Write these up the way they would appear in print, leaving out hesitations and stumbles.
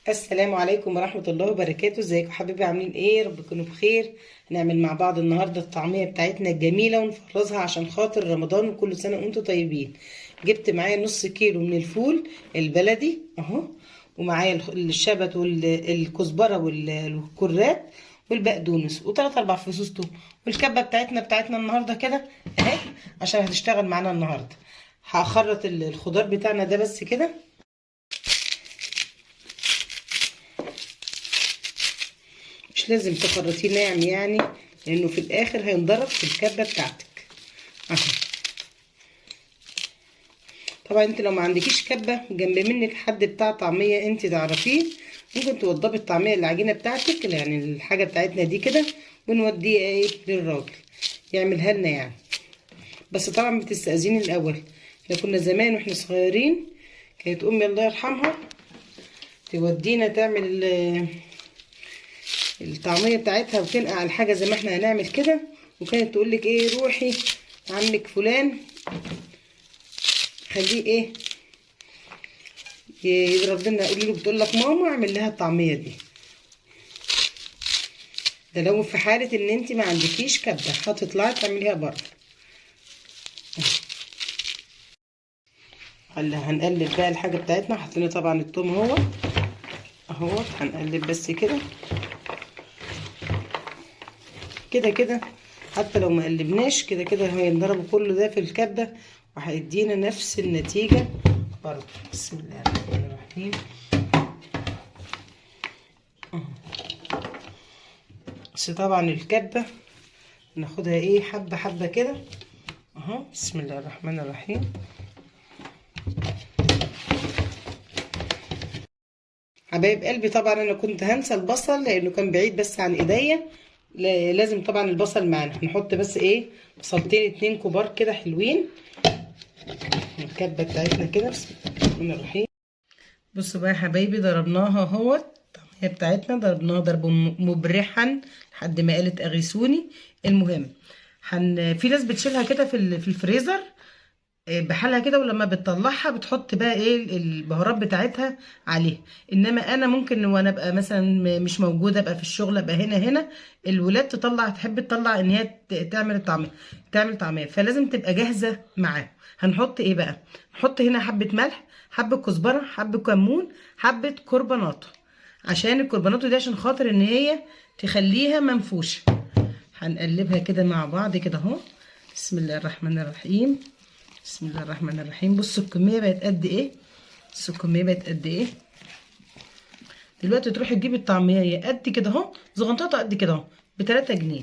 السلام عليكم ورحمة الله وبركاته. ازيكم حبايبي؟ عاملين ايه؟ رب تكونوا بخير. هنعمل مع بعض النهاردة الطعمية بتاعتنا الجميلة ونفرزها عشان خاطر رمضان، وكل سنة وانتم طيبين. جبت معايا نص كيلو من الفول البلدي اهو، ومعايا الشبت والكزبرة والكرات والبقدونس وثلاث اربع فصوص توم، والكبة بتاعتنا النهاردة كده اهي عشان هتشتغل معانا النهاردة. هخرط الخضار بتاعنا ده بس كده. مش لازم تخرطيه ناعم يعني، لانه في الاخر هينضرب في الكبه بتاعتك اهو. طبعا انت لو ما عندكيش كبه جنب منك حد بتاع طعميه انت تعرفيه، ممكن توضبي الطعميه العجينه بتاعتك، يعني الحاجه بتاعتنا دي كده، ونوديها ايه للراجل يعملها لنا يعني. بس طبعا بتستأذيني الاول. احنا كنا زمان واحنا صغيرين كانت امي الله يرحمها تودينا تعمل الطعميه بتاعتها وتنقع الحاجه زي ما احنا هنعمل كده، وكانت تقول لك ايه، روحي عمك فلان خليه ايه يضرب لنا، قولي له بتقول لك ماما اعمل لها الطعميه دي. ده لو في حاله ان انت ما عندكيش كبه هتطلعي تعمليها بره. هلا هنقلب بقى الحاجه بتاعتنا. حطينا طبعا التوم اهوت هنقلب بس كده كده كده. حتى لو ما قلبناش كده كده هينضرب كله ده في الكبه وهيدينا نفس النتيجه برضه. بسم الله الرحمن الرحيم. بس طبعا الكبه ناخدها ايه حبه حبه كده اهو. بسم الله الرحمن الرحيم. حبايب قلبي، طبعا انا كنت هنسى البصل لانه كان بعيد بس عن ايديا. لازم طبعا البصل معانا. هنحط بس ايه، بصلتين اتنين كبار كده حلوين الكبه بتاعتنا كده. بسم الله الرحمن الرحيم. بصوا بقى يا حبايبي، ضربناها اهوت الطعميه بتاعتنا، ضربناها ضرب مبرحا لحد ما قالت اغيثوني. المهم في ناس بتشيلها كده في الفريزر بحالها كده، ولما بتطلعها بتحط بقى ايه البهارات بتاعتها عليها. انما انا ممكن وانا ابقى مثلا مش موجوده، ابقى في الشغل، ابقى هنا الولاد تحب تطلع ان هي تعمل الطعميه، تعمل طعميه، فلازم تبقى جاهزه معاهم. هنحط ايه بقى؟ نحط هنا حبه ملح، حبه كزبره، حبه كمون، حبه كربونات، عشان الكربونات دي عشان خاطر ان هي تخليها منفوشه. هنقلبها كده مع بعض كده اهو. بسم الله الرحمن الرحيم. بسم الله الرحمن الرحيم. بصوا الكميه بقت قد ايه، بصوا الكميه بقت قد ايه. دلوقتي تروحي تجيبي الطعميه قد كده اهو، زغنططه قد كده اهو، ب3 جنيه،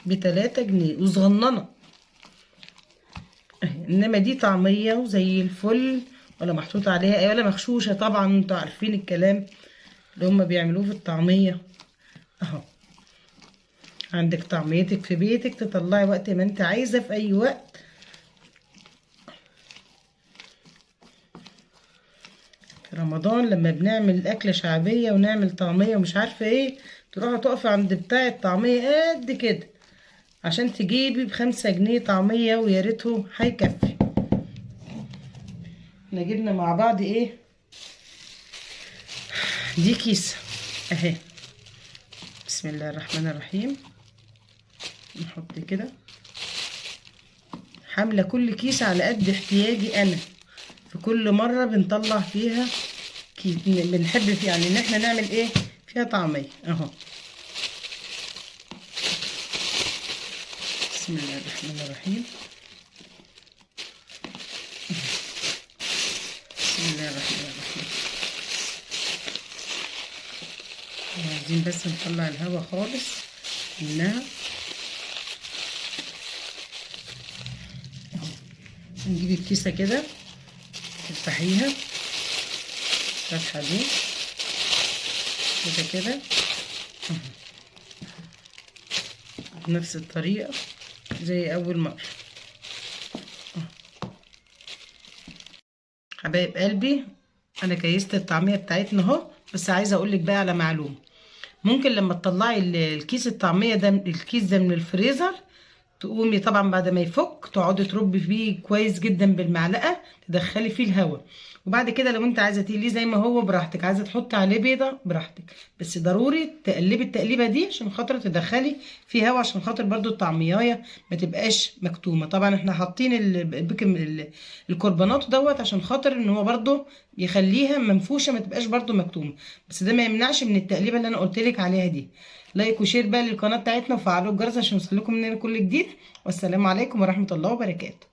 ب3 جنيه وصغننه. انما دي طعميه وزي الفل، ولا محطوط عليها ايه، ولا مغشوشه. طبعا انتوا عارفين الكلام اللي هما بيعملوه في الطعميه اهو. عندك طعميتك في بيتك تطلعي وقت ما انت عايزه، في اي وقت. في رمضان لما بنعمل أكلة شعبية ونعمل طعمية ومش عارفة ايه، تروحي تقفي عند بتاع الطعمية قد كده عشان تجيبي ب5 جنيه طعمية، ويا ريته هيكفي. احنا جبنا مع بعض ايه، دي كيسة اهي. بسم الله الرحمن الرحيم. نحط كده، حاملة كل كيسة على قد احتياجي انا. في كل مرة بنطلع فيها بنحب فيها يعني ان احنا نعمل ايه فيها طعمية اهو. بسم الله الرحمن الرحيم. بسم الله الرحمن الرحيم. عايزين بس نطلع الهواء خالص منها. نجيب الكيسة كده تفتحيها الفتحة دي كده بنفس الطريقة زي أول مرة. حبايب قلبي، أنا كيست الطعمية بتاعتنا اهو. بس عايزة أقولك بقى على معلومة. ممكن لما تطلعي الكيس الطعمية ده، الكيس ده من الفريزر، تقومي طبعا بعد ما يفك تقعدي تربي فيه كويس جدا بالمعلقه، تدخلي فيه الهواء. وبعد كده لو انت عايزه تقليه زي ما هو براحتك، عايزه تحطي عليه بيضه براحتك، بس ضروري تقلبي التقليبه دي عشان خاطر تدخلي فيه هواء، عشان خاطر برضو الطعميايه ما تبقاش مكتومه. طبعا احنا حاطين الكربونات دوت عشان خاطر ان هو برضو يخليها منفوشه، ما تبقاش برضو مكتومه، بس ده ما يمنعش من التقليبه اللي انا قلت لك عليها دي. لايك وشير بقى للقناه بتاعتنا، وفعلوا الجرس عشان يوصلكم مننا كل جديد. والسلام عليكم ورحمه الله وبركاته.